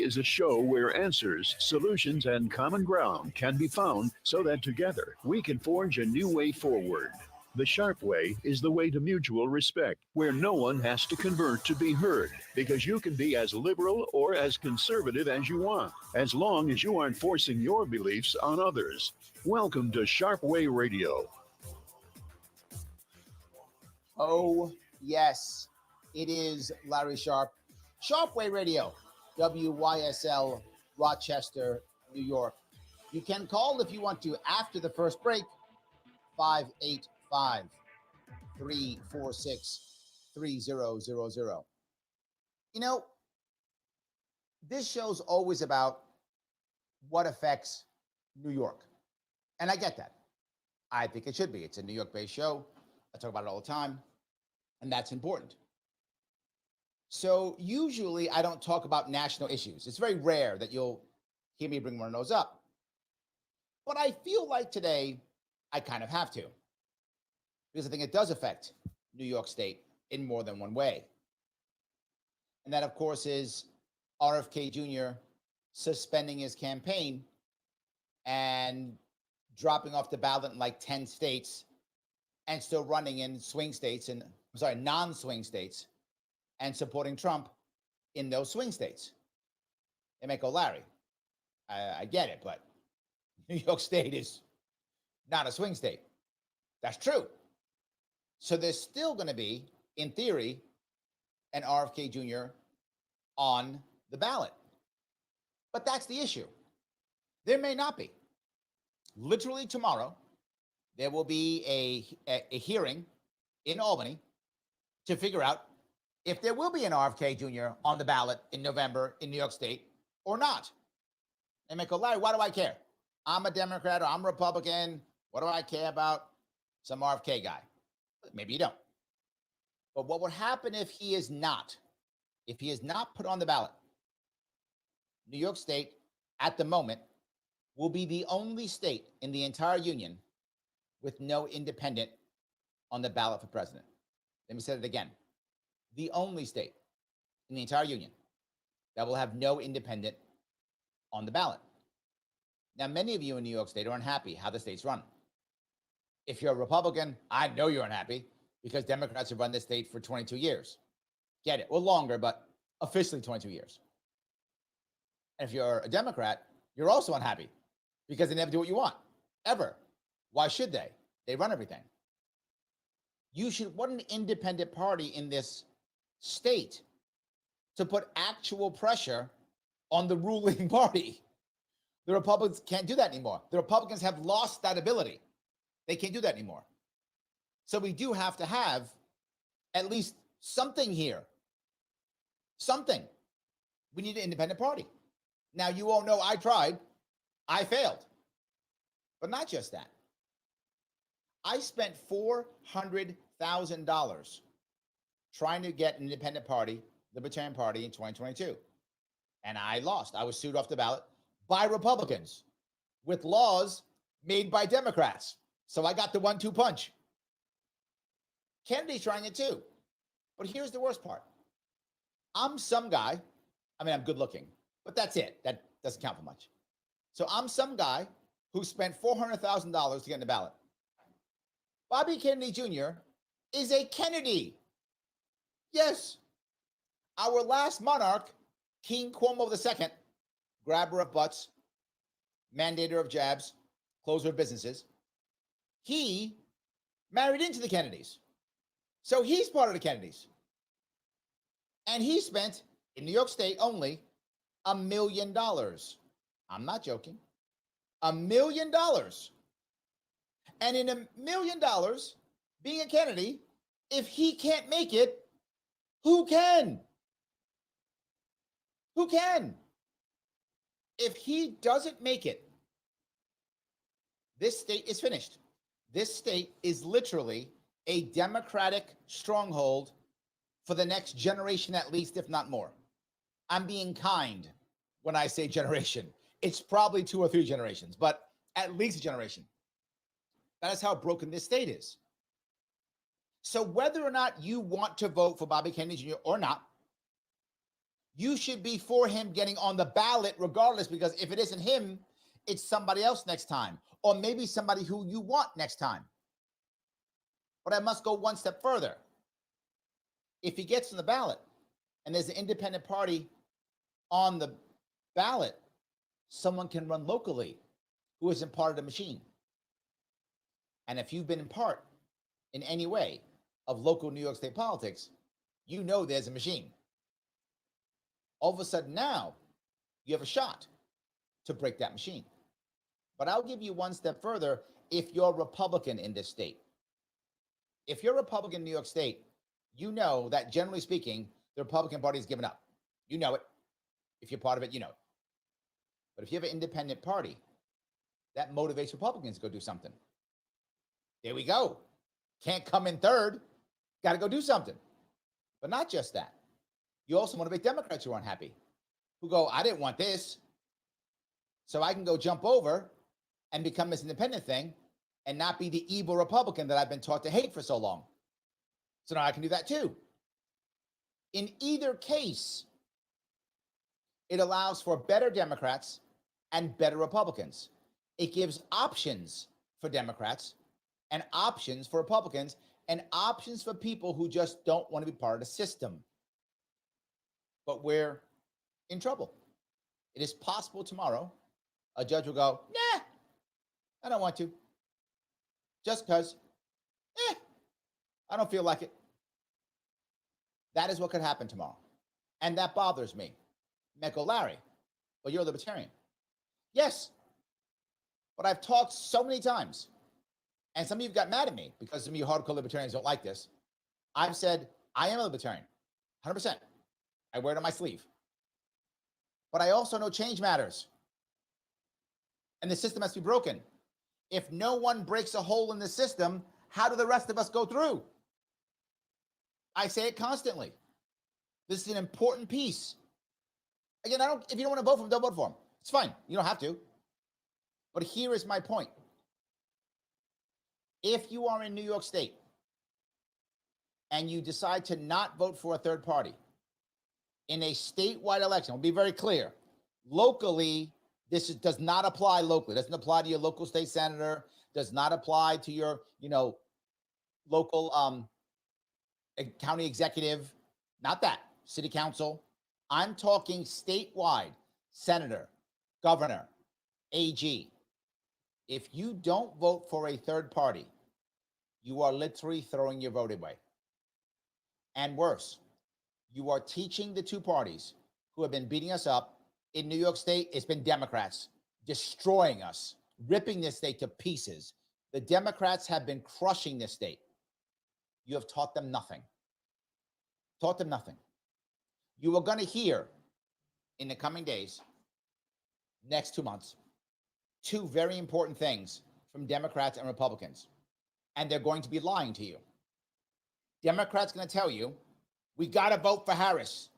is a show where answers, solutions, and common ground can be found so that together we can forge a new way forward. The Sharpe Way is the way to mutual respect, where no one has to convert to be heard, because you can be as liberal or as conservative as you want, as long as you aren't forcing your beliefs on others. Welcome to Sharpe Way Radio. Oh, yes, it is Larry Sharpe. Sharpe Way Radio, WYSL, Rochester, New York. You can call if you want to after the first break, 585-346-3000. You know, this show's always about what affects New York. And I get that. I think it should be. It's a New York-based show. I talk about it all the time. And that's important. So usually I don't talk about national issues. It's very rare that you'll hear me bring one of those up. But I feel like today I kind of have to, because I think it does affect New York State in more than one way. And that, of course, is RFK Jr. suspending his campaign and dropping off the ballot in like 10 states and still running in swing states and, non-swing states, and supporting Trump in those swing states. They may go, Larry, I get it, but New York State is not a swing state. That's true. So there's still going to be, in theory, an RFK Jr. on the ballot. But that's the issue. There may not be. Literally tomorrow, there will be a hearing in Albany to figure out if there will be an RFK Jr. on the ballot in November in New York State or not. They may go, Larry, why do I care? I'm a Democrat or I'm a Republican. What do I care about some RFK guy? Maybe you don't. But what would happen if he is not put on the ballot? New York State, at the moment, will be the only state in the entire union with no independent on the ballot for president. Let me say it again. The only state in the entire union that will have no independent on the ballot. Now, many of you in New York State are unhappy how the state's run. If you're a Republican, I know you're unhappy because Democrats have run this state for 22 years. Get it? Well, longer, but officially 22 years. And if you're a Democrat, you're also unhappy because they never do what you want, ever. Why should they? They run everything. You should want an independent party in this state to put actual pressure on the ruling party. The Republicans can't do that anymore. The Republicans have lost that ability. They can't do that anymore. So we do have to have at least something here. Something. We need an independent party. Now, you won't know I tried. I failed. But not just that. I spent $400,000 trying to get an independent party, Libertarian Party, in 2022. And I lost. I was sued off the ballot by Republicans with laws made by Democrats. So I got the 1-2 punch. Kennedy's trying it too. But here's the worst part. I'm some guy. I mean, I'm good looking, but that's it. That doesn't count for much. So I'm some guy who spent $400,000 to get in the ballot. Bobby Kennedy Jr. is a Kennedy. Yes. Our last monarch, King Cuomo II, grabber of butts, mandator of jabs, closer of businesses, he married into the Kennedys. So he's part of the Kennedys. And he spent, in New York State only, $1 million. I'm not joking. $1 million. And in $1 million, being a Kennedy, if he can't make it, who can? Who can? If he doesn't make it, this state is finished. This state is literally a Democratic stronghold for the next generation, at least, if not more. I'm being kind when I say generation. It's probably 2 or 3 generations, but at least a generation. That is how broken this state is. So whether or not you want to vote for Bobby Kennedy Jr. or not, You should be for him getting on the ballot regardless, because if it isn't him, it's somebody else next time, or maybe somebody who you want next time. But I must go one step further. If he gets on the ballot and there's an independent party on the ballot, someone can run locally who isn't part of the machine. And if you've been in part in any way of local New York State politics, you know there's a machine. All of a sudden now, you have a shot to break that machine. But I'll give you one step further if you're Republican in this state. If you're Republican in New York State, you know that generally speaking, the Republican Party has given up. You know it. If you're part of it, you know it. But if you have an independent party, that motivates Republicans to go do something. There we go. Can't come in third. Got to go do something. But not just that. You also motivate Democrats who are unhappy, who go, I didn't want this, so I can go jump over and become this independent thing and not be the evil Republican that I've been taught to hate for so long. So now I can do that too. In either case, it allows for better Democrats and better Republicans. It gives options for Democrats and options for Republicans and options for people who just don't want to be part of the system. But we're in trouble. It is possible tomorrow a judge will go, nah, I don't want to. Just because, I don't feel like it. That is what could happen tomorrow. And that bothers me. Michael Larry, but you're a libertarian. Yes, but I've talked so many times, and some of you got mad at me because some of you hardcore libertarians don't like this. I've said, I am a libertarian, 100%. I wear it on my sleeve. But I also know change matters. And the system has to be broken. If no one breaks a hole in the system, how do the rest of us go through? I say it constantly. This is an important piece. Again, if you don't want to vote for him, don't vote for him. It's fine. You don't have to. But here is my point. If you are in New York State and you decide to not vote for a third party in a statewide election, we'll be very clear. Locally, does not apply locally. It doesn't apply to your local state senator, does not apply to your, local county executive, not that, city council. I'm talking statewide, senator, governor, AG. If you don't vote for a third party, you are literally throwing your vote away. And worse, you are teaching the two parties who have been beating us up. In New York State, it's been Democrats destroying us, ripping this state to pieces. The Democrats have been crushing this state. You have taught them nothing. Taught them nothing. You are going to hear in the coming days, next 2 months, two very important things from Democrats and Republicans. And they're going to be lying to you. Democrats going to tell you, we got to vote for Harris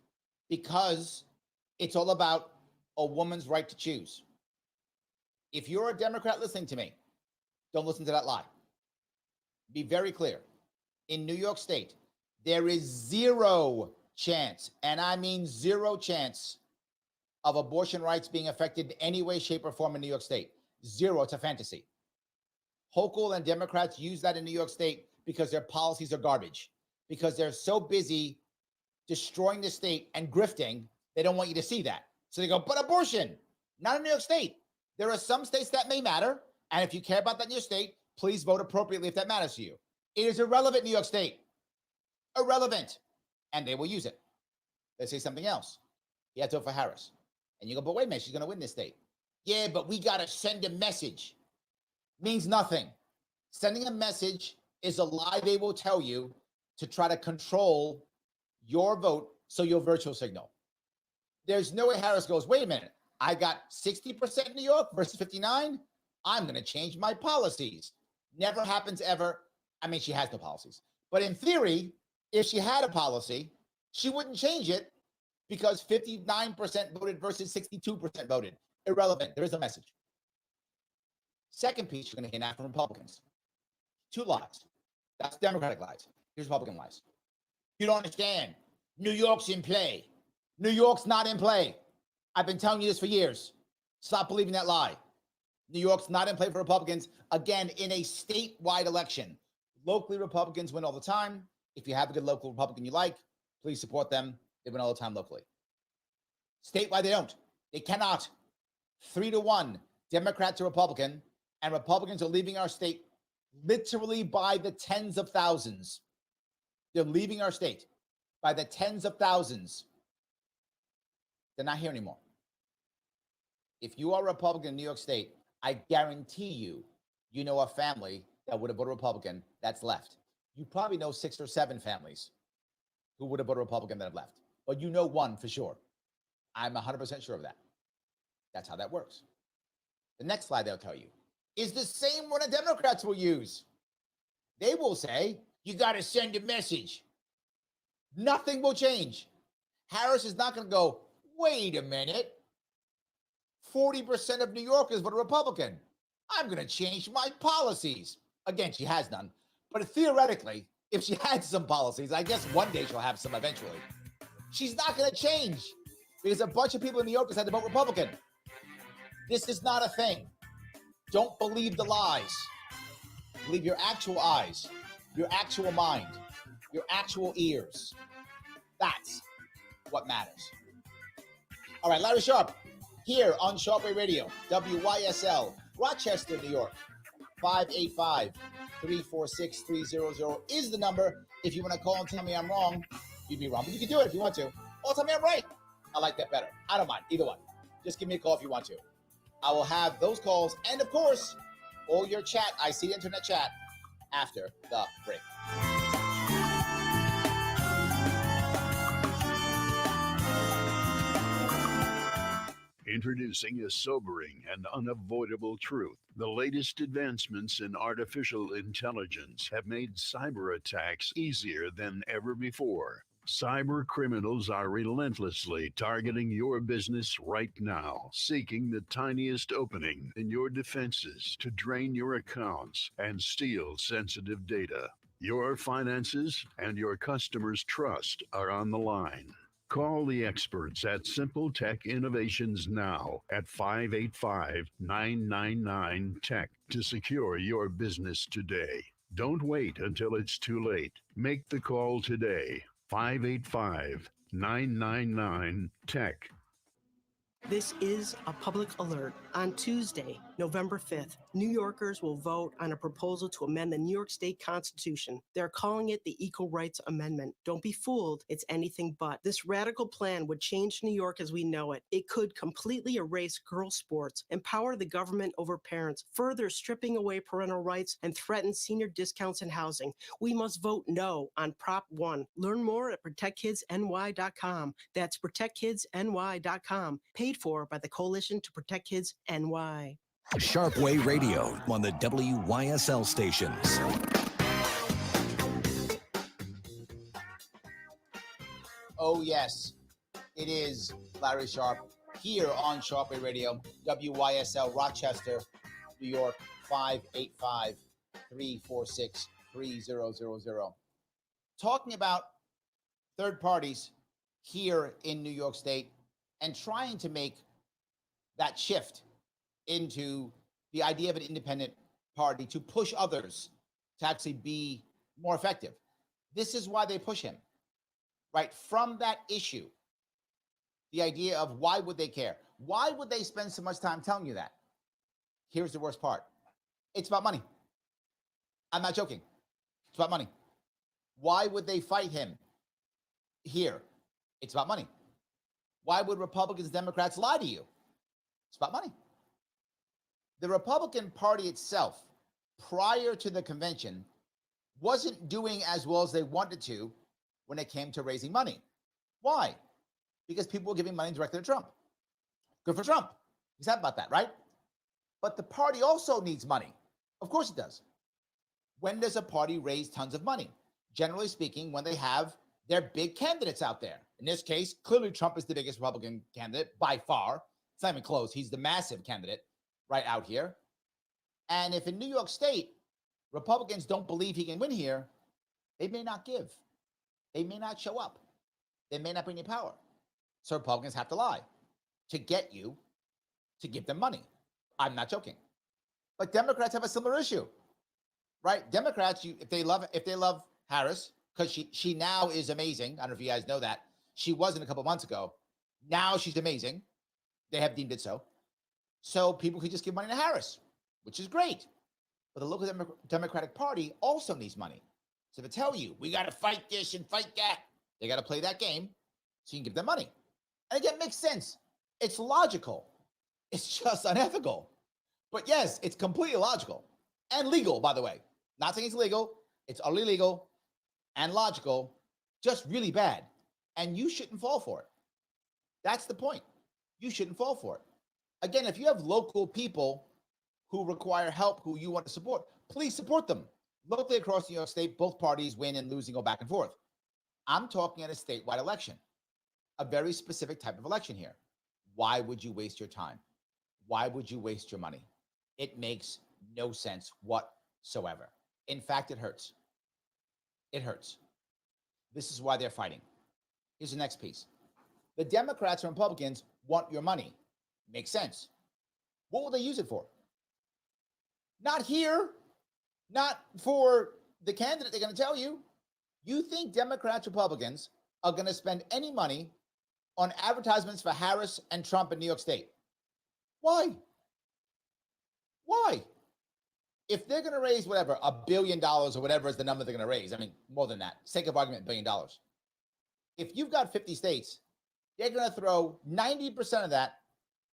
because it's all about a woman's right to choose. If you're a Democrat listening to me, don't listen to that lie. Be very clear. In New York State, there is zero chance, and I mean zero chance, of abortion rights being affected in any way, shape, or form in New York State. Zero. It's a fantasy. Hochul and Democrats use that in New York State because their policies are garbage, because they're so busy destroying the state and grifting, they don't want you to see that. So they go, but abortion, not in New York State. There are some states that may matter, and if you care about that in your state, please vote appropriately if that matters to you. It is irrelevant, New York State. Irrelevant. And they will use it. They say something else. You have to vote for Harris. And you go, but wait a minute, she's going to win this state. Yeah, but we got to send a message. Means nothing. Sending a message is a lie they will tell you to try to control your vote so you'll virtual signal. There's no way Harris goes, wait a minute, I got 60% in New York versus 59. I'm going to change my policies. Never happens ever. I mean, she has no policies. But in theory, if she had a policy, she wouldn't change it because 59% voted versus 62% voted. Irrelevant. There is a message. Second piece, you're going to hear now from Republicans. Two lies. That's Democratic lies. Here's Republican lies. You don't understand. New York's in play. New York's not in play. I've been telling you this for years. Stop believing that lie. New York's not in play for Republicans, again, in a statewide election. Locally, Republicans win all the time. If you have a good local Republican you like, please support them. They win all the time locally. Statewide, they don't. They cannot. 3-1, Democrat to Republican, and Republicans are leaving our state literally by the tens of thousands. They're leaving our state by the tens of thousands. They're not here anymore. If you are a Republican in New York State, I guarantee you know a family that would have voted Republican that's left. You probably know 6 or 7 families who would have voted Republican that have left. But you know one for sure. I'm 100% sure of that. That's how that works. The next slide they'll tell you is the same one the Democrats will use. They will say, you got to send a message. Nothing will change. Harris is not going to go, wait a minute. 40% of New Yorkers voted Republican. I'm going to change my policies. Again, she has none. But theoretically, if she had some policies, I guess one day she'll have some eventually. She's not going to change because a bunch of people in New York decided to vote Republican. This is not a thing. Don't believe the lies. Believe your actual eyes, your actual mind, your actual ears. That's what matters. All right, Larry Sharpe here on Sharpe Way Radio, WYSL, Rochester, New York. 585-346-300 is the number. If you want to call and tell me I'm wrong, you'd be wrong, but you can do it if you want to. Or tell me I'm right. I like that better. I don't mind. Either one. Just give me a call if you want to. I will have those calls and, of course, all your chat. I see internet chat after the break. Introducing a sobering and unavoidable truth. The latest advancements in artificial intelligence have made cyber attacks easier than ever before. Cyber criminals are relentlessly targeting your business right now, seeking the tiniest opening in your defenses to drain your accounts and steal sensitive data. Your finances and your customers' trust are on the line. Call the experts at Simple Tech Innovations now at 585-999-TECH to secure your business today. Don't wait until it's too late. Make the call today. 585-999-TECH. This is a public alert. On Tuesday, November 5th, New Yorkers will vote on a proposal to amend the New York State Constitution. They're calling it the Equal Rights Amendment. Don't be fooled. It's anything but. This radical plan would change New York as we know it. It could completely erase girls' sports, empower the government over parents, further stripping away parental rights, and threaten senior discounts in housing. We must vote no on Prop 1. Learn more at protectkidsny.com. That's protectkidsny.com. Paid for by the Coalition to Protect Kids NY. Sharpe Way Radio on the WYSL stations. Oh, yes, it is Larry Sharpe here on Sharpe Way Radio, WYSL Rochester, New York, 585-346-3000. Talking about third parties here in New York State and trying to make that shift into the idea of an independent party to push others to actually be more effective. This is why they push him, right? From that issue, the idea of why would they care? Why would they spend so much time telling you that? Here's the worst part. It's about money. I'm not joking. It's about money. Why would they fight him here? It's about money. Why would Republicans and Democrats lie to you? It's about money. The Republican Party itself, prior to the convention, wasn't doing as well as they wanted to when it came to raising money. Why? Because people were giving money directly to Trump. Good for Trump. He's happy about that, right? But the party also needs money. Of course it does. When does a party raise tons of money? Generally speaking, when they have their big candidates out there. In this case, clearly Trump is the biggest Republican candidate by far. It's not even close. He's the massive candidate right out here. And if in New York State, Republicans don't believe he can win here, they may not give. They may not show up. They may not bring any power. So Republicans have to lie to get you to give them money. I'm not joking. But Democrats have a similar issue, right? Democrats, if they love Harris, because she now is amazing. I don't know if you guys know that. She wasn't a couple months ago. Now she's amazing. They have deemed it so. So people could just give money to Harris, which is great. But the local Democratic Party also needs money. So they tell you, we got to fight this and fight that. They got to play that game so you can give them money. And again, it makes sense. It's logical. It's just unethical. But yes, it's completely logical and legal, by the way. Not saying it's illegal. It's utterly legal and logical, just really bad. And you shouldn't fall for it. That's the point. You shouldn't fall for it. Again, if you have local people who require help, who you want to support, please support them. Locally across New York State, both parties win and lose and go back and forth. I'm talking at a statewide election, a very specific type of election here. Why would you waste your time? Why would you waste your money? It makes no sense whatsoever. In fact, it hurts. It hurts. This is why they're fighting. Here's the next piece. The Democrats and Republicans want your money. Makes sense. What will they use it for? Not here. Not for the candidate they're going to tell you. You think Democrats, Republicans are going to spend any money on advertisements for Harris and Trump in New York State? Why? Why? If they're going to raise whatever, $1 billion or whatever is the number they're going to raise, I mean, more than that, sake of argument, $1 billion. If you've got 50 states, they're going to throw 90% of that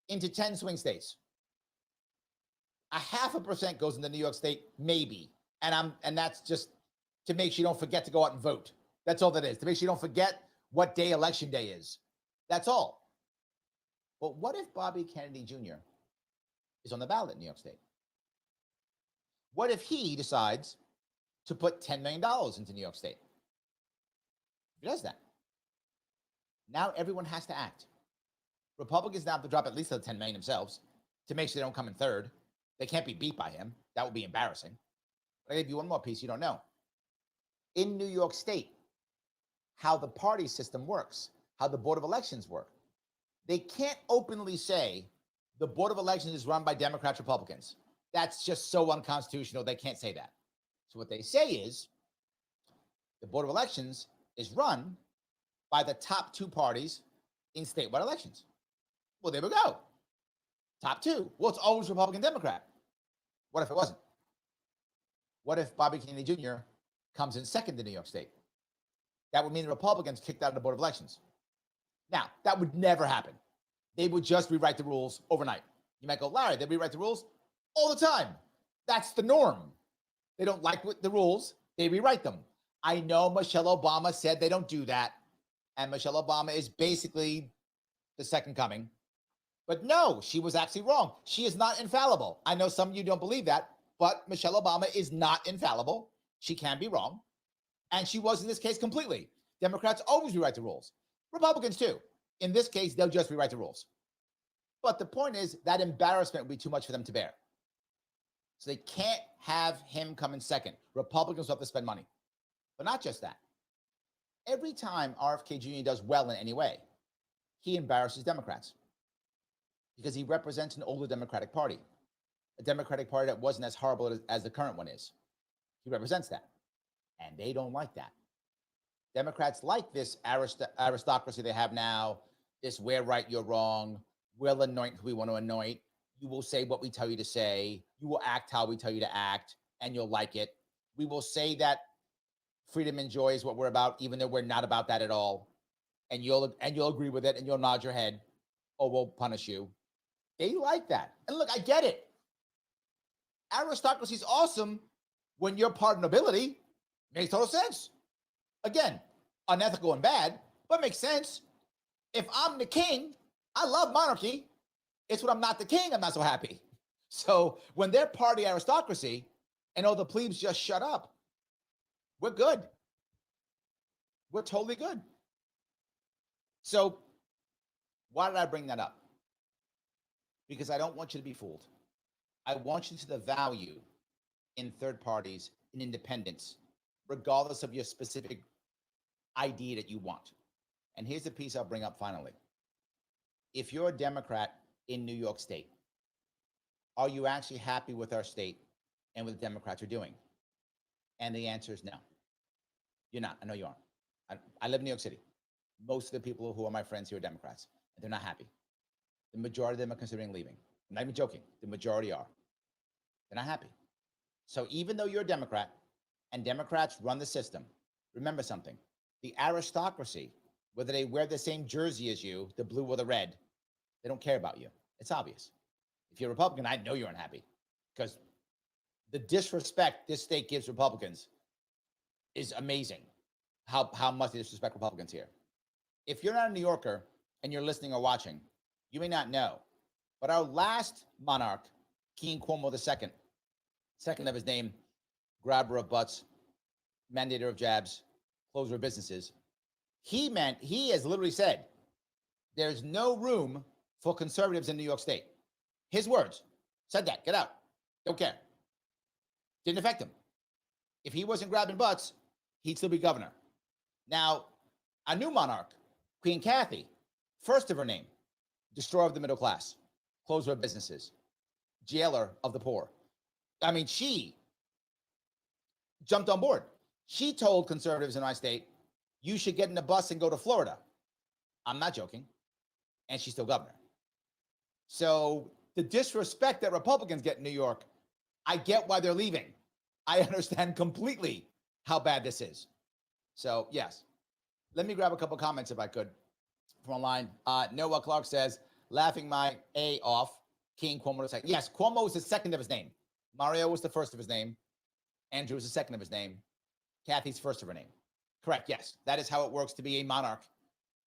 into 10 swing states. 0.5% goes into New York State, maybe. And that's just to make sure you don't forget to go out and vote. That's all that is, to make sure you don't forget what day election day is. That's all. But what if Bobby Kennedy Jr. is on the ballot in New York State? What if he decides to put $10 million into New York State? If he does that, now everyone has to act. Republicans now have to drop at least the $10 million themselves to make sure they don't come in third. They can't be beat by him. That would be embarrassing. But I'll give you one more piece you don't know. In New York State, how the party system works, how the Board of Elections work. They can't openly say the Board of Elections is run by Democrats, Republicans. That's just so unconstitutional. They can't say that. So what they say is the Board of Elections is run by the top two parties in statewide elections. Well, there we go. Top two. Well, it's always Republican, Democrat. What if it wasn't? What if Bobby Kennedy Jr. comes in second in New York State? That would mean the Republicans kicked out of the Board of Elections. Now, that would never happen. They would just rewrite the rules overnight. You might go, Larry, they rewrite the rules all the time. That's the norm. They don't like the rules. They rewrite them. I know Michelle Obama said they don't do that. And Michelle Obama is basically the second coming. But no, she was actually wrong. She is not infallible. I know some of you don't believe that, but Michelle Obama is not infallible. She can be wrong. And she was in this case completely. Democrats always rewrite the rules. Republicans too. In this case, they'll just rewrite the rules. But the point is that embarrassment would be too much for them to bear. So they can't have him come in second. Republicans will have to spend money. But not just that. Every time RFK Jr. does well in any way, he embarrasses Democrats because he represents an older Democratic Party, a Democratic Party that wasn't as horrible as the current one is. He represents that, and they don't like that. Democrats like this aristocracy they have now, this we're right, you're wrong, we'll anoint who we want to anoint, you will say what we tell you to say, you will act how we tell you to act, and you'll like it. We will say that freedom and joy is what we're about, even though we're not about that at all. And you'll agree with it, and you'll nod your head, or we'll punish you. They like that. And look, I get it. Aristocracy is awesome when you're part of nobility. Makes total sense. Again, unethical and bad, but makes sense. If I'm the king, I love monarchy. It's when I'm not the king, I'm not so happy. So when they're party aristocracy and all the plebes just shut up, we're good. We're totally good. So why did I bring that up? Because I don't want you to be fooled. I want you to see the value in third parties, in independence, regardless of your specific idea that you want. And here's the piece I'll bring up finally. if you're a Democrat in New York State, are you actually happy with our state and what the Democrats are doing? And the answer is no. You're not. I know you aren't. I live in New York City. Most of the people who are my friends here are Democrats, and they're not happy. The majority of them are considering leaving. I'm not even joking. The majority are. They're not happy. So even though you're a Democrat and Democrats run the system, remember something. The aristocracy, whether they wear the same jersey as you, the blue or the red, they don't care about you. It's obvious. If you're a Republican, I know you're unhappy because the disrespect this state gives Republicans is amazing. How much they disrespect Republicans here. If you're not a New Yorker and you're listening or watching, you may not know, but our last monarch, King Cuomo II, second of his name, grabber of butts, mandator of jabs, closer of businesses, he has literally said, there's no room for conservatives in New York State. His words, said that, get out, don't care. Didn't affect him. If he wasn't grabbing butts, he'd still be governor. Now, a new monarch, Queen Kathy, first of her name, destroyer of the middle class, closer of businesses, jailer of the poor. I mean, she jumped on board. She told conservatives in my state, you should get in a bus and go to Florida. I'm not joking. And she's still governor. So the disrespect that Republicans get in New York, I get why they're leaving. I understand completely how bad this is. So yes, let me grab a couple comments if I could from online. Noah Clark says, laughing my A off, King Cuomo the second. Yes, Cuomo was the second of his name. Mario was the first of his name. Andrew was the second of his name. Kathy's first of her name. Correct, yes. That is how it works to be a monarch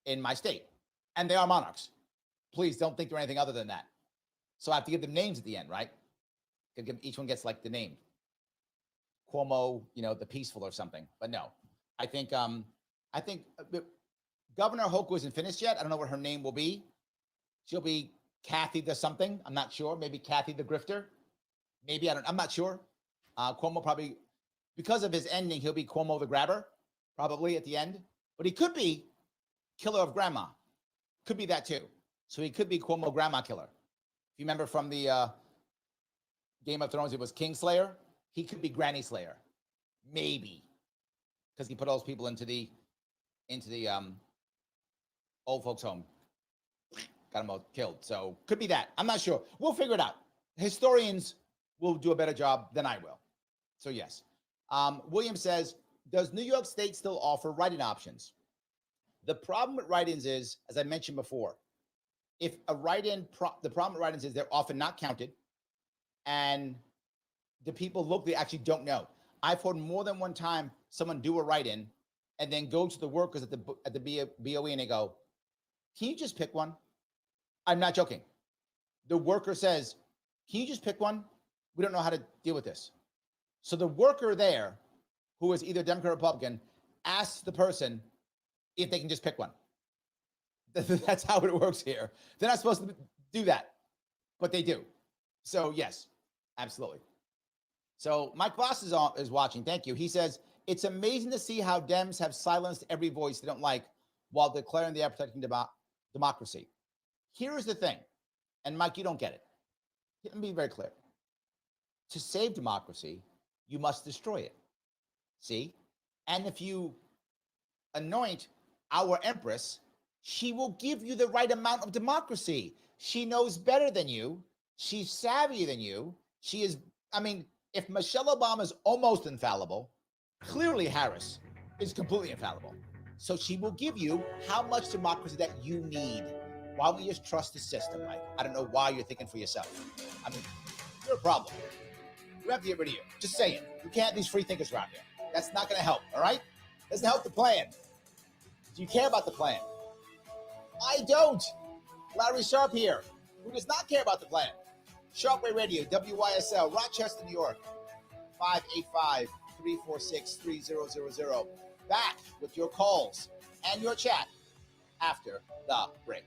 in my state. And they are monarchs. Please don't think they're anything other than that. So I have to give them names at the end, right? Each one gets like the name. Cuomo, the peaceful or something. But no, I think Governor Hochul isn't finished yet. I don't know what her name will be. She'll be Kathy the something. I'm not sure. Maybe Kathy the grifter. Maybe, I'm not sure. Cuomo probably, because of his ending, he'll be Cuomo the grabber, probably at the end. But he could be killer of grandma. Could be that too. So he could be Cuomo grandma killer. If you remember from the Game of Thrones, it was Kingslayer. He could be Granny Slayer. Maybe. Because he put all those people into the old folks home. Got them all killed. So could be that. I'm not sure. We'll figure it out. Historians will do a better job than I will. So yes. William says, does New York State still offer write-in options? The problem with write-ins is, as I mentioned before, if a write-in, the problem with write-ins is they're often not counted, and the people locally actually don't know. I've heard more than one time someone do a write-in and then go to the workers at the BOE and they go, can you just pick one? I'm not joking. The worker says, can you just pick one? We don't know how to deal with this. So the worker there, who is either Democrat or Republican, asks the person if they can just pick one. That's how it works here. They're not supposed to do that, but they do. So yes, absolutely. So Mike Voss is watching. Thank you. He says, it's amazing to see how Dems have silenced every voice they don't like while declaring they are protecting democracy. Here is the thing, and Mike, you don't get it. Let me be very clear. To save democracy, you must destroy it. See? And if you anoint our empress, she will give you the right amount of democracy. She knows better than you. She's savvier than you. She is, if Michelle Obama is almost infallible, clearly Harris is completely infallible. So she will give you how much democracy that you need. Why don't we just trust the system, Mike? I don't know why you're thinking for yourself. You're a problem. You have to get rid of you. Just saying. You can't have these free thinkers around here. That's not going to help, all right? Doesn't help the plan. Do you care about the plan? I don't. Larry Sharpe here. Who does not care about the plan? Sharpe Way Radio, WYSL, Rochester, New York, 585-346-3000. Back with your calls and your chat after the break.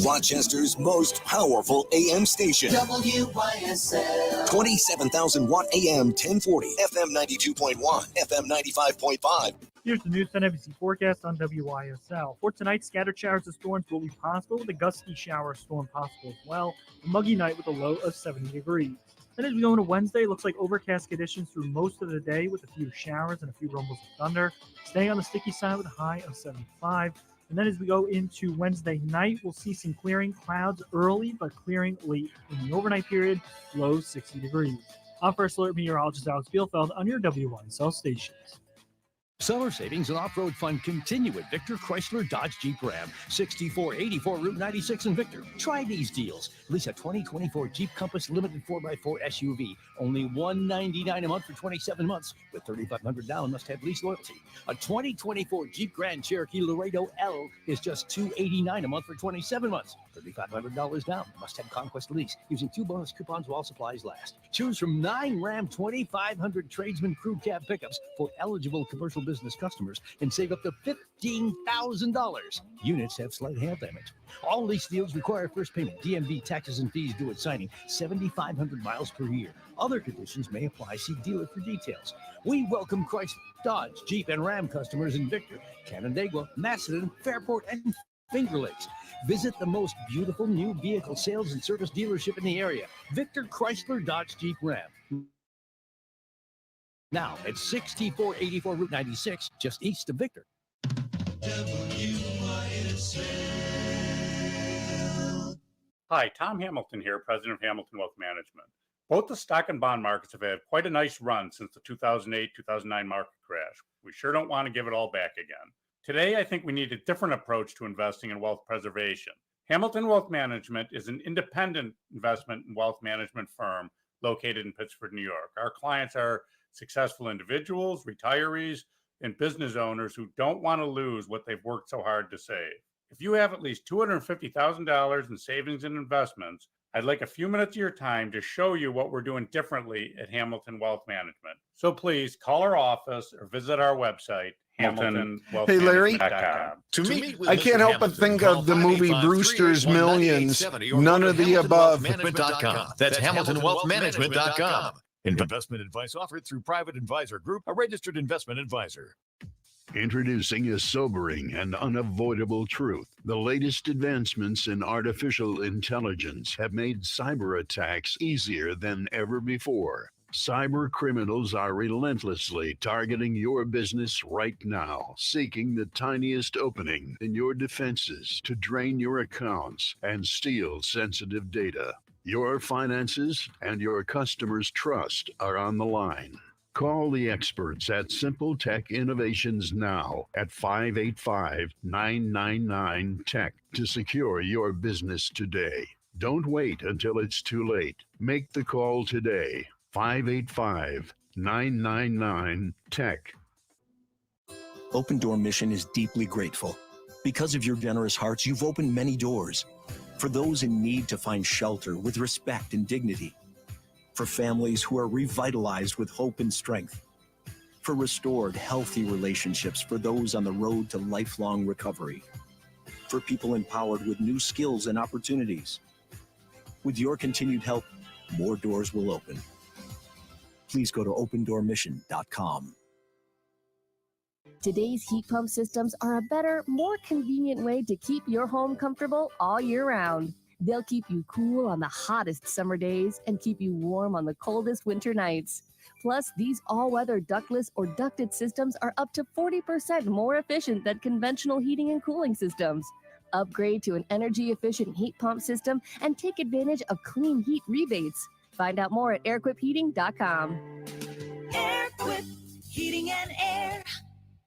Rochester's most powerful AM station. WYSL. 27,000 watt AM 1040, FM 92.1, FM 95.5. Here's the news 10 NBC forecast on WYSL. For tonight, scattered showers and storms will be possible with a gusty shower storm possible as well. A muggy night with a low of 70 degrees. Then as we go into Wednesday, it looks like overcast conditions through most of the day with a few showers and a few rumbles of thunder. Staying on the sticky side with a high of 75. And then as we go into Wednesday night, we'll see some clearing clouds early, but clearing late in the overnight period, low 60 degrees. I'm First Alert Meteorologist Alex Bielfeld on your WYSL stations. Summer savings and off-road fun continue at Victor Chrysler Dodge Jeep Ram, 6484 Route 96 in Victor. Try these deals. Lease a 2024 Jeep Compass Limited 4x4 SUV, only $199 a month for 27 months. With $3,500 down, must have lease loyalty. A 2024 Jeep Grand Cherokee Laredo L is just $289 a month for 27 months. $3,500 down, must have Conquest lease. Using 2 bonus coupons while supplies last. Choose from 9 Ram 2500 Tradesman Crew Cab pickups for eligible commercial business customers and save up to $15,000. Units have slight hail damage. All lease deals require first payment, DMV taxes and fees due at signing, 7,500 miles per year. Other conditions may apply. See dealer for details. We welcome Chrysler, Dodge, Jeep, and Ram customers in Victor, Canandaigua, Macedon, Fairport, and Finger Lakes. Visit the most beautiful new vehicle sales and service dealership in the area, Victor Chrysler Dodge Jeep Ram. Now at 6484 Route 96, just east of Victor. Hi, Tom Hamilton here, President of Hamilton Wealth Management. Both the stock and bond markets have had quite a nice run since the 2008-2009 market crash. We sure don't want to give it all back again. Today, I think we need a different approach to investing in wealth preservation. Hamilton Wealth Management is an independent investment and wealth management firm located in Pittsford, New York. Our clients are successful individuals, retirees, and business owners who don't want to lose what they've worked so hard to save. If you have at least $250,000 in savings and investments, I'd like a few minutes of your time to show you what we're doing differently at Hamilton Wealth Management. So please call our office or visit our website, Hey, Larry. To me, I can't help but think of the movie Brewster's Millions. None of the above. That's HamiltonWealthManagement.com. Investment advice offered through Private Advisor Group, a registered investment advisor. Introducing a sobering and unavoidable truth. The latest advancements in artificial intelligence have made cyber attacks easier than ever before. Cyber criminals are relentlessly targeting your business right now, seeking the tiniest opening in your defenses to drain your accounts and steal sensitive data. Your finances and your customers' trust are on the line. Call the experts at Simple Tech Innovations now at 585-999-TECH to secure your business today. Don't wait until it's too late. Make the call today. 585-999-TECH. Open Door Mission is deeply grateful. Because of your generous hearts, you've opened many doors. For those in need to find shelter with respect and dignity. For families who are revitalized with hope and strength. For restored, healthy relationships for those on the road to lifelong recovery. For people empowered with new skills and opportunities. With your continued help, more doors will open. Please go to opendoormission.com. Today's heat pump systems are a better, more convenient way to keep your home comfortable all year round. They'll keep you cool on the hottest summer days and keep you warm on the coldest winter nights. Plus, these all-weather ductless or ducted systems are up to 40% more efficient than conventional heating and cooling systems. Upgrade to an energy-efficient heat pump system and take advantage of clean heat rebates. Find out more at airquipheating.com. Airquip Heating and Air.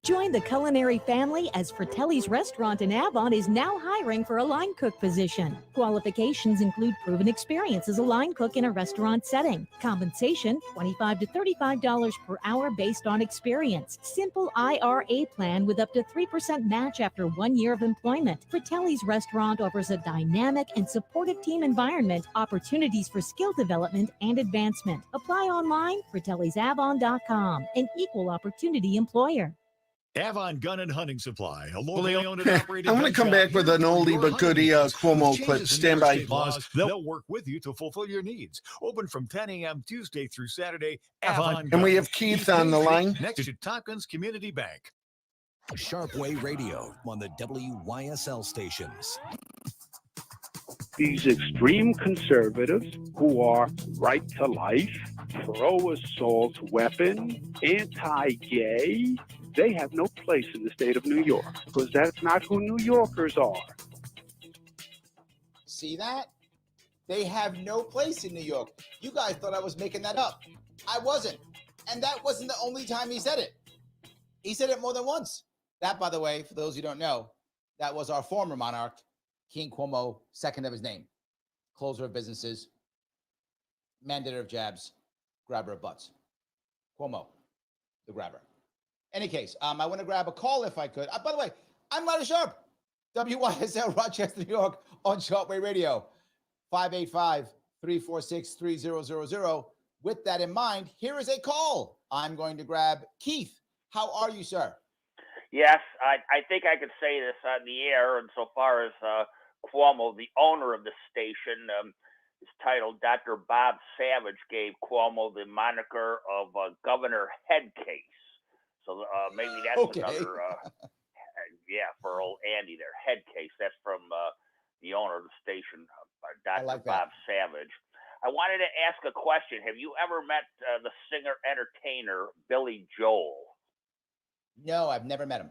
Join the culinary family as Fratelli's Restaurant in Avon is now hiring for a line cook position. Qualifications include proven experience as a line cook in a restaurant setting. Compensation, $25 to $35 per hour based on experience. Simple IRA plan with up to 3% match after 1 year of employment. Fratelli's Restaurant offers a dynamic and supportive team environment, opportunities for skill development and advancement. Apply online, fratellisavon.com, an equal opportunity employer. Avon Gun and Hunting Supply, a locally owned and operated. I'm going to come back with an oldie but goodie Cuomo clip. Stand by. They'll work with you to fulfill your needs. Open from 10 a.m. Tuesday through Saturday. Avon And we have Keith on the line. Next to Tompkins Community Bank. Sharpe Way Radio on the WYSL stations. These extreme conservatives who are right to life, pro-assault weapon, anti-gay, they have no place in the state of New York because that's not who New Yorkers are. See that? They have no place in New York. You guys thought I was making that up. I wasn't. And that wasn't the only time he said it. He said it more than once. That, by the way, for those who don't know, that was our former monarch, King Cuomo, second of his name. Closer of businesses, mandator of jabs, grabber of butts. Cuomo, the grabber. Any case, I want to grab a call if I could. By the way, I'm Larry Sharpe, WYSL Rochester, New York, on Sharpe Way Radio, 585-346-3000. With that in mind, here is a call. I'm going to grab Keith. How are you, sir? Yes, I think I could say this on the air. And so far as Cuomo, the owner of the station, is titled Dr. Bob Savage gave Cuomo the moniker of Governor Headcase. So maybe that's another, for old Andy there, Headcase. That's from the owner of the station, Dr. Bob Savage. I wanted to ask a question. Have you ever met the singer-entertainer Billy Joel? No, I've never met him.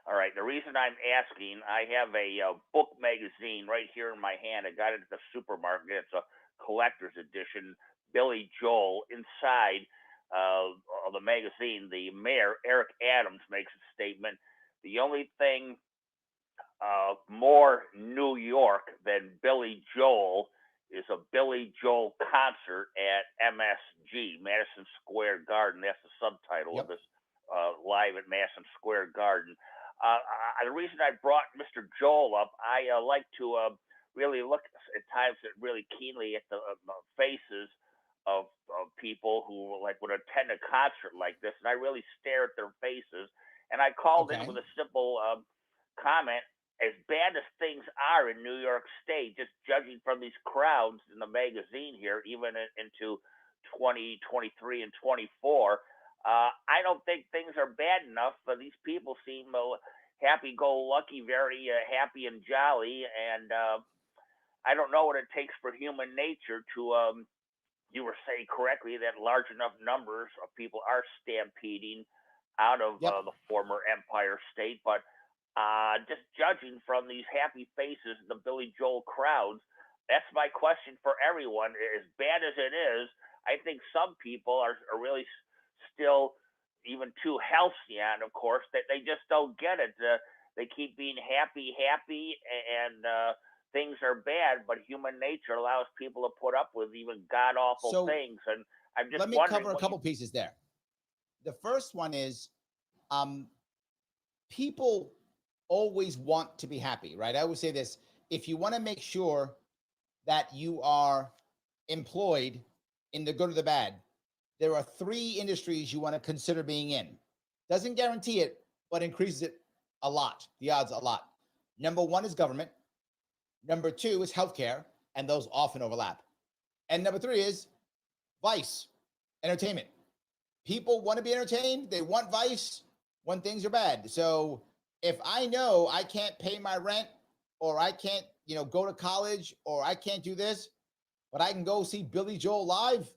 All right. The reason I'm asking, I have a book magazine right here in my hand. I got it at the supermarket. It's a collector's edition. Billy Joel. Inside of the magazine, the mayor, Eric Adams, makes a statement. The only thing more New York than Billy Joel is a Billy Joel concert at MSG, Madison Square Garden. That's the subtitle of this. Live at Madison Square Garden. The reason I brought Mr. Joel up, I like to really look at times really keenly at the faces of people who would attend a concert like this, and I really stare at their faces. And I called in with a simple comment: as bad as things are in New York State, just judging from these crowds in the magazine here, even into 2023 and 24. I don't think things are bad enough. These people seem happy-go-lucky, very happy and jolly, and I don't know what it takes for human nature to, you were saying correctly, that large enough numbers of people are stampeding out of the former Empire State, but just judging from these happy faces, the Billy Joel crowds, that's my question for everyone. As bad as it is, I think some people are really still even too halcyon, of course, that they just don't get it. They keep being happy, and things are bad, but human nature allows people to put up with even god-awful things. And I'm just wondering. Let me cover a couple pieces there. The first one is people always want to be happy, right? I always say this. If you want to make sure that you are employed in the good or the bad, there are 3 industries you want to consider being in. Doesn't guarantee it, but increases it a lot, the odds a lot. Number 1 is government. Number 2 is healthcare, and those often overlap. And number 3 is vice, entertainment. People want to be entertained. They want vice when things are bad. So if I know I can't pay my rent, or I can't, go to college, or I can't do this, but I can go see Billy Joel live,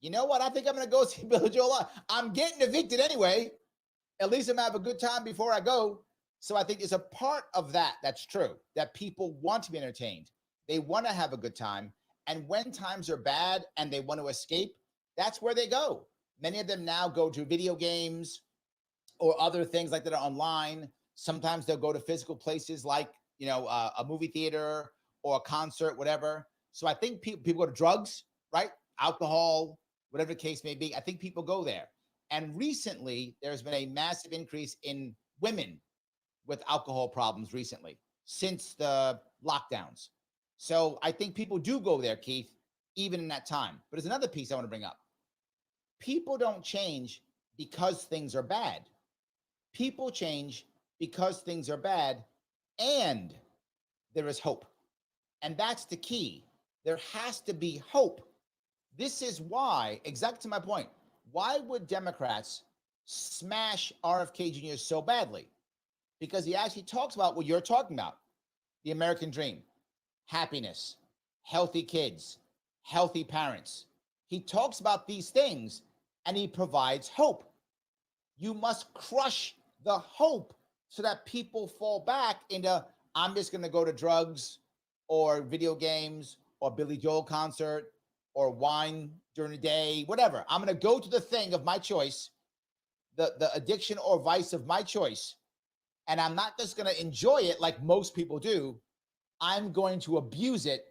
you know what? I think I'm going to go see Billy Joel live. I'm getting evicted anyway. At least I'm going to have a good time before I go. So I think there's a part of that that's true, that people want to be entertained. They want to have a good time. And when times are bad and they want to escape, that's where they go. Many of them now go to video games or other things like that are online. Sometimes they'll go to physical places like, a movie theater or a concert, whatever. So I think people go to drugs, right? Alcohol, whatever the case may be. I think people go there. And recently, there's been a massive increase in women with alcohol problems recently since the lockdowns. So I think people do go there, Keith, even in that time. But there's another piece I want to bring up. People don't change because things are bad. People change because things are bad and there is hope. And that's the key. There has to be hope. This is why, exactly to my point, why would Democrats smash RFK Jr. so badly? Because he actually talks about what you're talking about, the American dream, happiness, healthy kids, healthy parents. He talks about these things and he provides hope. You must crush the hope so that people fall back into, I'm just going to go to drugs or video games or Billy Joel concert or wine during the day, whatever. I'm going to go to the thing of my choice, the addiction or vice of my choice. And I'm not just going to enjoy it like most people do. I'm going to abuse it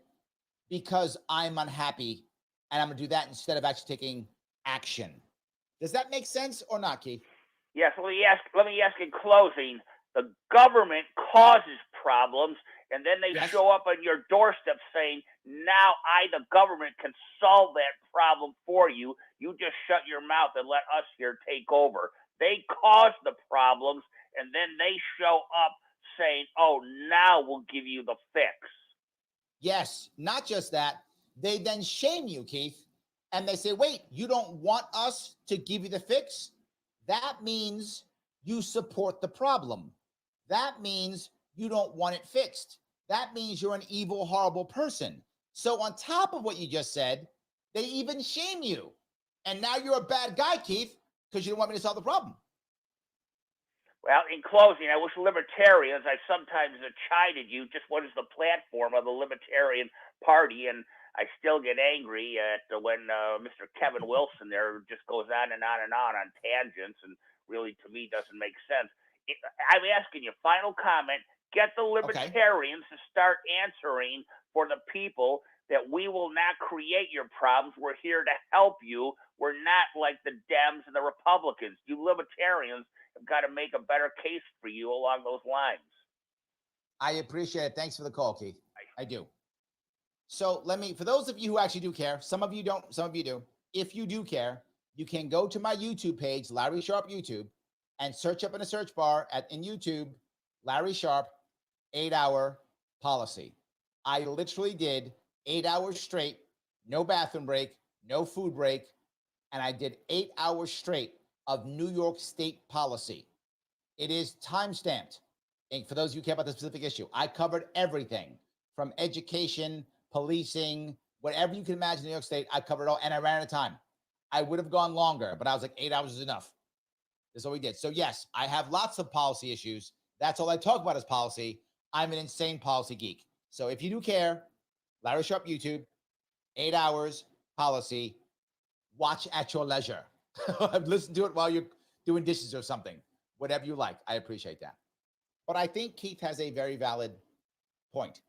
because I'm unhappy. And I'm going to do that instead of actually taking action. Does that make sense or not, Keith? Yes. Let me ask in closing. The government causes problems, and then they show up on your doorstep saying, now I, the government, can solve that problem for you. You just shut your mouth and let us here take over. They cause the problems, and then they show up saying, oh, now we'll give you the fix. Yes, not just that. They then shame you, Keith, and they say, wait, you don't want us to give you the fix? That means you support the problem. That means you don't want it fixed. That means you're an evil, horrible person. So on top of what you just said, they even shame you. And now you're a bad guy, Keith, because you don't want me to solve the problem. Well, in closing, I wish libertarians, I sometimes chided you, just what is the platform of the Libertarian Party, and I still get angry at when Mr. Kevin Wilson there just goes on and on tangents, and really, to me, doesn't make sense. I'm asking you, final comment, get the libertarians to start answering for the people that we will not create your problems. We're here to help you. We're not like the Dems and the Republicans. You libertarians have got to make a better case for you along those lines. I appreciate it. Thanks for the call, Keith. I do. So for those of you who actually do care, some of you don't, some of you do. If you do care, you can go to my YouTube page, Larry Sharpe YouTube, and search up in a search bar in YouTube, Larry Sharpe, 8-hour policy. I literally did 8 hours straight, no bathroom break, no food break, and I did 8 hours straight of New York State policy. It is time-stamped. And for those of you who care about the specific issue, I covered everything from education, policing, whatever you can imagine in New York State, I covered it all, and I ran out of time. I would have gone longer, but I was like, 8 hours is enough. That's all we did. So yes, I have lots of policy issues. That's all I talk about is policy. I'm an insane policy geek. So if you do care, Larry Sharpe YouTube, 8 hours policy, watch at your leisure. Listen to it while you're doing dishes or something, whatever you like. I appreciate that. But I think Keith has a very valid point.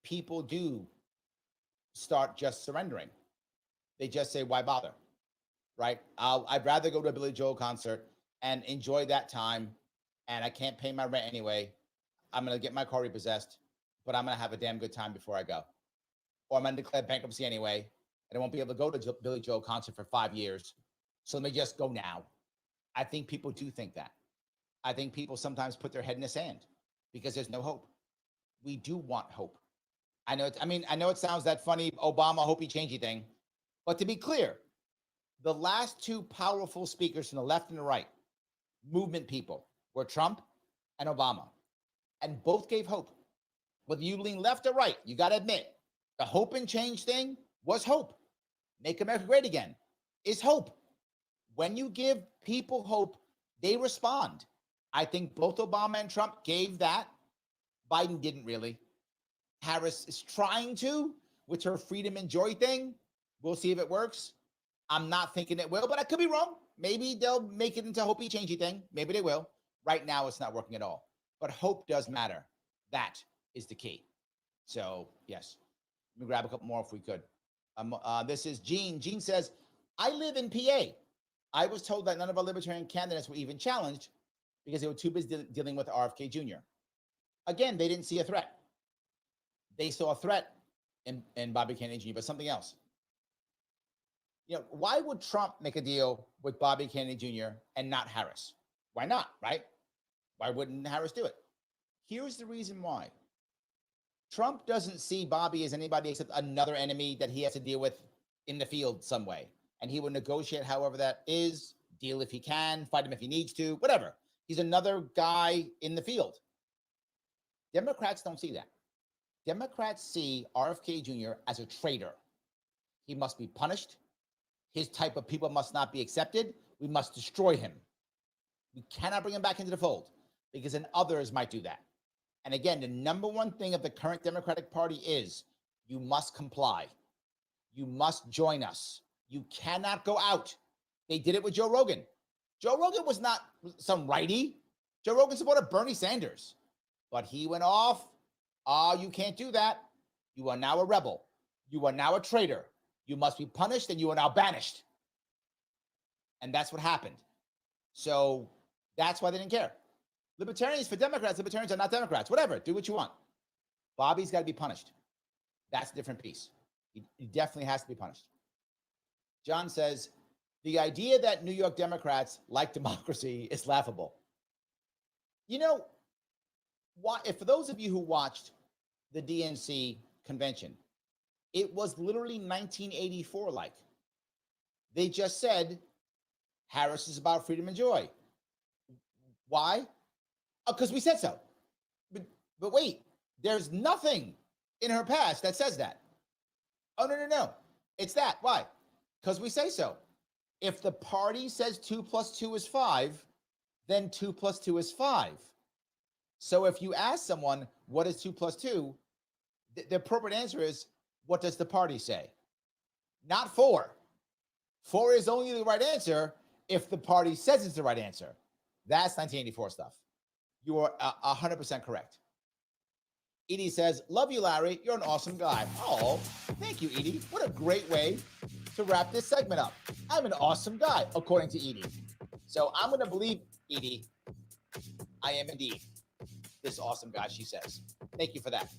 People do start just surrendering. They just say, why bother? Right? I'd rather go to a Billy Joel concert and enjoy that time, and I can't pay my rent anyway. I'm going to get my car repossessed, but I'm going to have a damn good time before I go. Or I'm going to declare bankruptcy anyway, and I won't be able to go to Billy Joel concert for 5 years. So let me just go now. I think people do think that. I think people sometimes put their head in the sand because there's no hope. We do want hope. I know it sounds that funny, Obama, hope he changey thing, but to be clear, the last two powerful speakers from the left and the right, movement people, were Trump and Obama, and both gave hope. Whether you lean left or right, you got to admit, the hope and change thing was hope. Make America great again is hope. When you give people hope, they respond. I think both Obama and Trump gave that. Biden didn't really. Harris is trying to with her freedom and joy thing. We'll see if it works. I'm not thinking it will, but I could be wrong. Maybe they'll make it into a hopey changey thing. Maybe they will. Right now, it's not working at all. But hope does matter. That is the key. So, yes. Let me grab a couple more if we could. This is Gene. Gene says, I live in PA. I was told that none of our libertarian candidates were even challenged because they were too busy dealing with RFK Jr. Again, they didn't see a threat. They saw a threat in Bobby Kennedy Jr., but something else. You know, why would Trump make a deal with Bobby Kennedy Jr. and not Harris? Why not, right? Why wouldn't Harris do it? Here's the reason why. Trump doesn't see Bobby as anybody except another enemy that he has to deal with in the field some way. And he will negotiate however that is, deal if he can, fight him if he needs to, whatever. He's another guy in the field. Democrats don't see that. Democrats see RFK Jr. as a traitor. He must be punished. His type of people must not be accepted. We must destroy him. We cannot bring him back into the fold because then others might do that. And again, the number one thing of the current Democratic Party is you must comply. You must join us. You cannot go out. They did it with Joe Rogan. Joe Rogan was not some righty. Joe Rogan supported Bernie Sanders. But he went off. You can't do that. You are now a rebel. You are now a traitor. You must be punished and you are now banished. And that's what happened. So that's why they didn't care. Libertarians for Democrats, libertarians are not Democrats. Whatever, do what you want. Bobby's got to be punished. That's a different piece. He definitely has to be punished. John says, the idea that New York Democrats like democracy is laughable. You know, if for those of you who watched the DNC convention, it was literally 1984 like. They just said, Harris is about freedom and joy. Why? Because we said so. But wait, there's nothing in her past that says that. Oh, no. It's that. Why? Because we say so. If the party says 2 + 2 is 5, then 2 + 2 is 5. So if you ask someone, what is 2 + 2? The appropriate answer is, what does the party say? Not 4. 4 is only the right answer if the party says it's the right answer. That's 1984 stuff. You are 100% correct. Edie says, love you, Larry. You're an awesome guy. Oh, thank you, Edie. What a great way to wrap this segment up. I'm an awesome guy, according to Edie. So I'm going to believe Edie. I am indeed this awesome guy, she says. Thank you for that.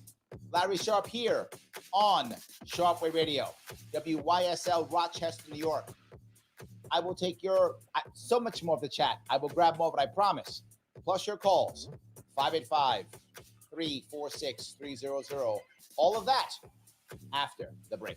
Larry Sharpe here on Sharpe Way Radio, WYSL Rochester, New York. I will take so much more of the chat. I will grab more of it, I promise. Plus your calls, 585-346-300. All of that after the break.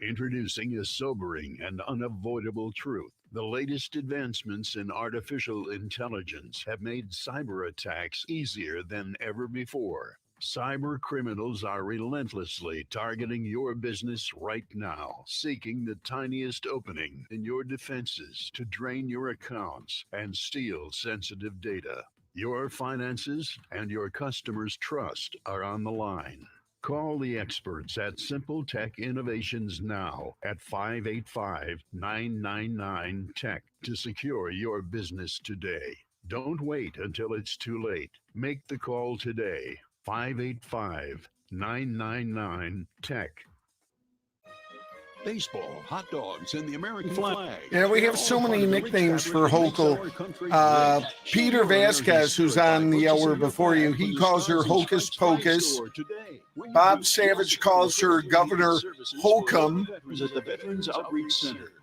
Introducing a sobering and unavoidable truth. The latest advancements in artificial intelligence have made cyber attacks easier than ever before. Cyber criminals are relentlessly targeting your business right now, seeking the tiniest opening in your defenses to drain your accounts and steal sensitive data. Your finances and your customers' trust are on the line. Call the experts at Simple Tech Innovations now at 585-999-TECH to secure your business today. Don't wait until it's too late. Make the call today. 585-999-TECH. Baseball, hot dogs, and the American flag. Yeah, we have so many nicknames for Hochul. Peter Vasquez, who's on the hour before you, he calls her Hocus Pocus. Bob Savage calls her Governor Holcomb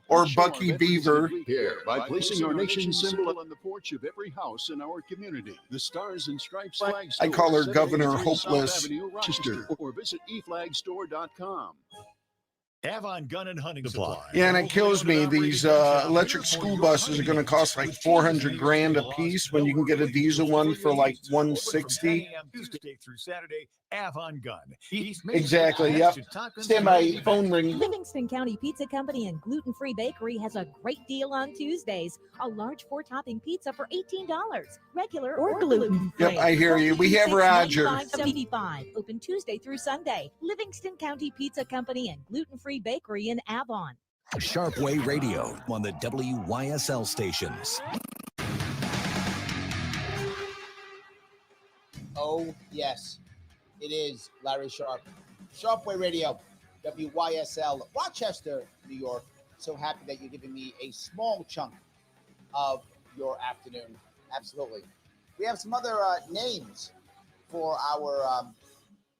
or Bucky Beaver. Here, by placing our nation's symbol on the porch of every house in our community, the Stars and Stripes flag store. I call her Governor Hopeless. Rochester, or visit eflagstore.com. Avon Gun and Hunting Supply. Yeah, and it kills me. These electric school buses are going to cost like $400,000 a piece when you can get a diesel one for like $160. Tuesday through Saturday, Avon Gun. Exactly. Yep. Stand by, phone ring. Livingston County Pizza Company and Gluten-Free Bakery has a great deal on Tuesdays. A large 4-topping pizza for $18. Regular or gluten-free. Yep, I hear you. We have Roger. $75. Open Tuesday through Sunday. Livingston County Pizza Company and Gluten-Free Bakery in Avon. Sharpe Way Radio on the WYSL stations. Oh, yes. It is Larry Sharpe. Sharpe Way Radio, WYSL, Rochester, New York. So happy that you're giving me a small chunk of your afternoon. Absolutely. We have some other names for our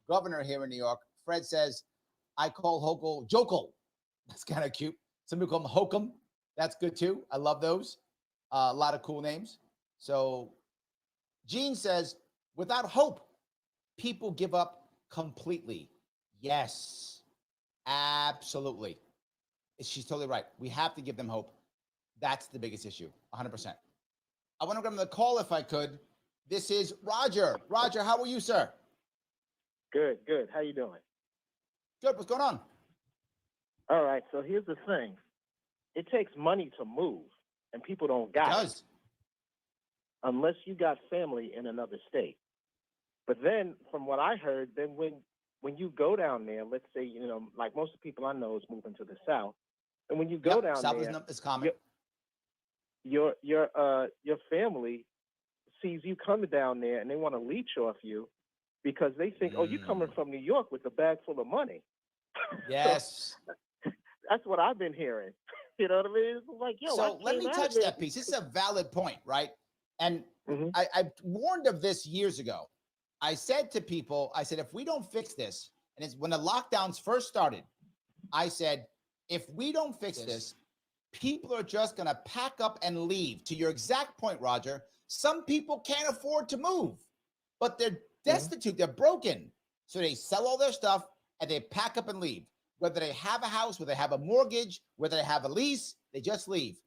governor here in New York. Fred says, I call Hochul Jokul. That's kind of cute. Some people call them Hokum. That's good too. I love those. A lot of cool names. So Gene says, without hope, people give up completely. Yes, absolutely. She's totally right. We have to give them hope. That's the biggest issue, 100%. I want to grab the call if I could. This is Roger. Roger, how are you, sir? Good. How you doing? Good. What's going on? All right. So here's the thing. It takes money to move, and people don't got it. Unless you got family in another state. But then, from what I heard, then when you go down there, let's say, like most of the people I know is moving to the South, and when you go down South there, is common. Your family sees you coming down there, and they want to leech off you because they think, oh, you're coming from New York with a bag full of money. Yes. So, that's what I've been hearing. You know what I mean? It's like, yo. So let me touch that piece. This is a valid point, right? And I warned of this years ago. I said to people, if we don't fix this, and it's when the lockdowns first started, I said, if we don't fix this, people are just going to pack up and leave. To your exact point, Roger, some people can't afford to move, but they're destitute, they're broken. So they sell all their stuff and they pack up and leave. Whether they have a house, whether they have a mortgage, whether they have a lease, they just leave.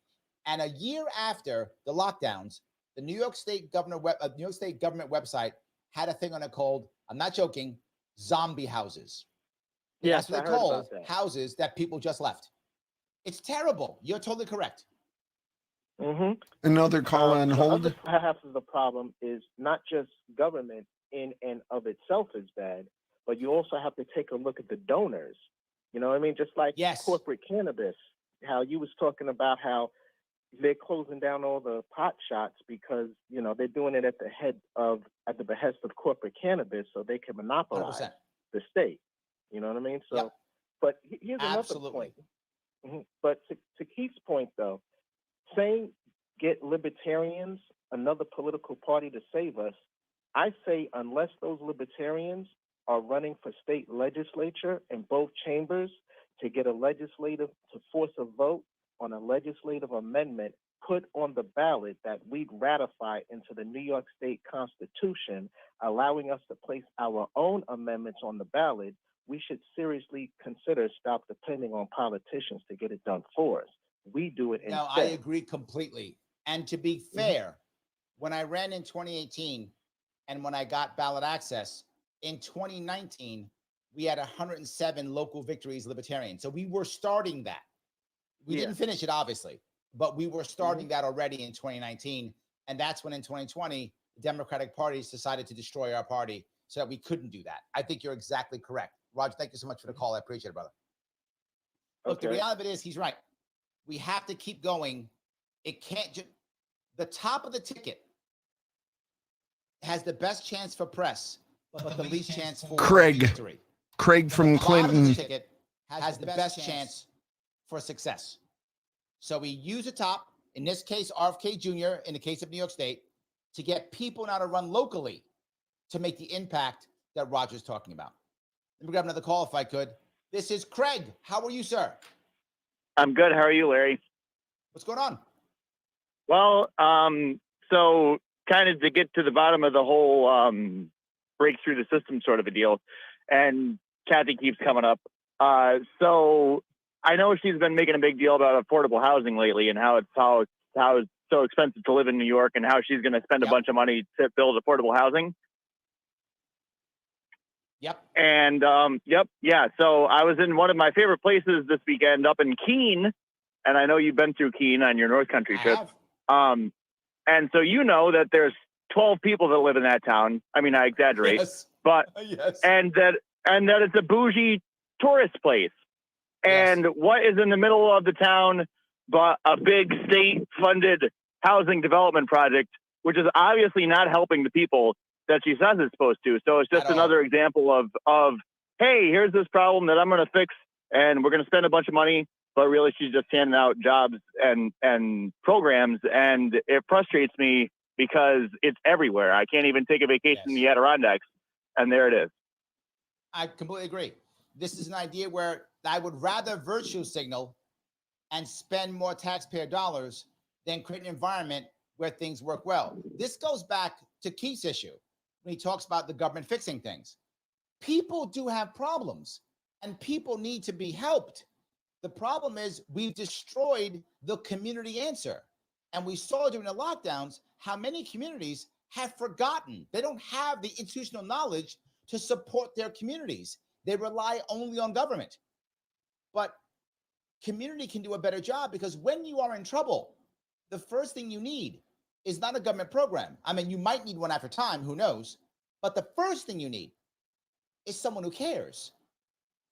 And a year after the lockdowns, the New York State government website had a thing on it called, I'm not joking, zombie houses. Yes, that's what they call houses that people just left. It's terrible. You're totally correct. Another call on hold. The other half of the problem is not just government in and of itself is bad, but you also have to take a look at the donors. You know what I mean? Just like corporate cannabis, how you was talking about how they're closing down all the pot shots because, they're doing it at the behest of corporate cannabis so they can monopolize 100%. the state. You know what I mean? So, but here's another point. But to Keith's point, though, saying get libertarians, another political party to save us, I say unless those libertarians are running for state legislature in both chambers to get to force a vote on a legislative amendment put on the ballot that we'd ratify into the New York State Constitution, allowing us to place our own amendments on the ballot, we should seriously consider stop depending on politicians to get it done for us. We do it instead. No, I agree completely. And to be fair, when I ran in 2018 and when I got ballot access, in 2019, we had 107 local victories libertarian. So we were starting that. We didn't finish it, obviously, but we were starting that already in 2019. And that's when in 2020, the Democratic parties decided to destroy our party so that we couldn't do that. I think you're exactly correct. Roger, thank you so much for the call. I appreciate it, brother. Look, the reality of it is he's right. We have to keep going. It can't just, the top of the ticket has the best chance for press, but the least chance for victory. Craig from Clinton. The ticket has the best chance for success. So we use the top, in this case, RFK Jr., in the case of New York State, to get people now to run locally to make the impact that Roger's talking about. Let me grab another call if I could. This is Craig. How are you, sir? I'm good. How are you, Larry? What's going on? Well, so kind of to get to the bottom of the whole break through the system sort of a deal, and Kathy keeps coming up. So I know she's been making a big deal about affordable housing lately and how it's so expensive to live in New York and how she's going to spend a bunch of money to build affordable housing. Yep. And yeah. So I was in one of my favorite places this weekend up in Keene, and I know you've been through Keene on your North Country trip. And so you know that there's 12 people that live in that town. I mean, I exaggerate, but and that it's a bougie tourist place. And what is in the middle of the town but a big state-funded housing development project, which is obviously not helping the people that she says it's supposed to. So it's just another example of, hey, here's this problem that I'm going to fix, and we're going to spend a bunch of money, but really she's just handing out jobs and programs, and it frustrates me because it's everywhere. I can't even take a vacation in the Adirondacks, and there it is. I completely agree. This is an idea where I would rather virtue signal and spend more taxpayer dollars than create an environment where things work well. This goes back to Keith's issue when he talks about the government fixing things. People do have problems, and people need to be helped. The problem is we've destroyed the community answer. And we saw during the lockdowns how many communities have forgotten. They don't have the institutional knowledge to support their communities. They rely only on government. But community can do a better job, because when you are in trouble, the first thing you need is not a government program. I mean, you might need one after time, who knows? But the first thing you need is someone who cares.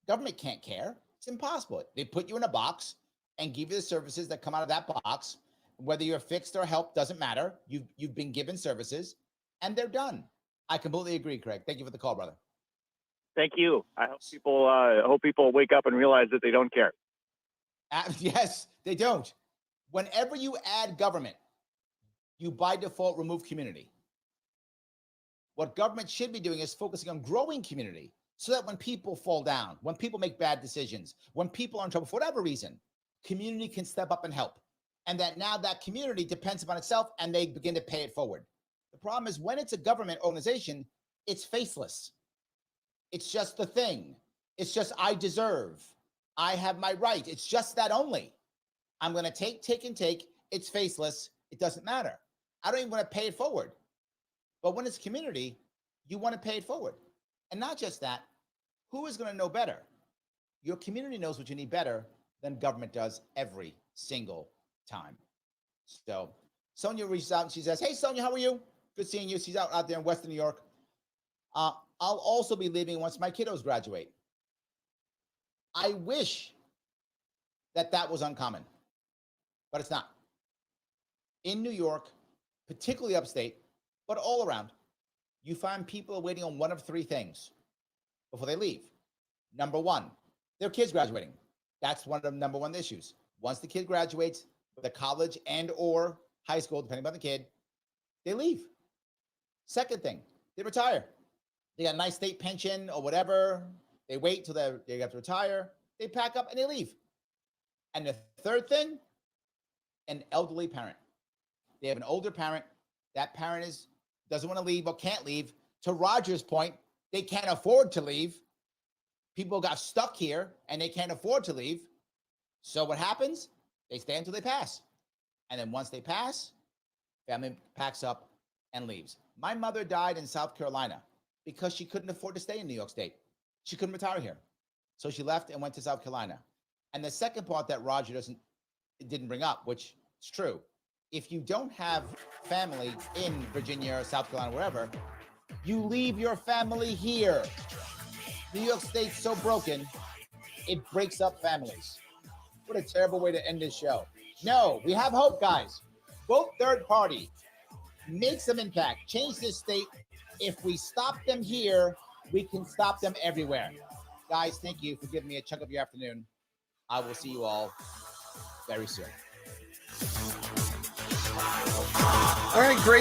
Government can't care. It's impossible. They put you in a box and give you the services that come out of that box. Whether you're fixed or helped doesn't matter. You've been given services, and they're done. I completely agree, Craig. Thank you for the call, brother. Thank you. I hope people wake up and realize that they don't care. Yes, they don't. Whenever you add government, you by default remove community. What government should be doing is focusing on growing community, so that when people fall down, when people make bad decisions, when people are in trouble for whatever reason, community can step up and help. And that now that community depends upon itself, and they begin to pay it forward. The problem is when it's a government organization, it's faceless. It's just the thing. It's just, I deserve. I have my right. It's just that only. I'm going to take, and take. It's faceless. It doesn't matter. I don't even want to pay it forward. But when it's community, you want to pay it forward. And not just that, who is going to know better? Your community knows what you need better than government does every single time. So Sonia reaches out and she says, hey, Sonia, how are you? Good seeing you. She's out there in Western New York. I'll also be leaving once my kiddos graduate. I wish that was uncommon, but it's not. In New York, particularly upstate, but all around, you find people are waiting on one of three things before they leave. Number one, their kids graduating. That's one of the number one issues. Once the kid graduates, whether college and or high school, depending on the kid, they leave. Second thing, they retire. They got a nice state pension or whatever. They wait till they have to retire. They pack up and they leave. And the third thing, an elderly parent. They have an older parent. That parent doesn't want to leave or can't leave. To Roger's point, they can't afford to leave. People got stuck here and they can't afford to leave. So what happens? They stay until they pass. And then once they pass, family packs up and leaves. My mother died in South Carolina because she couldn't afford to stay in New York State. She couldn't retire here. So she left and went to South Carolina. And the second part that Roger didn't bring up, which is true, if you don't have family in Virginia or South Carolina, wherever, you leave your family here. New York State's so broken, it breaks up families. What a terrible way to end this show. No, we have hope, guys. Vote third party. Make some impact. Change this state. If we stop them here, we can stop them everywhere. Guys, thank you for giving me a chunk of your afternoon. I will see you all very soon. All right, great.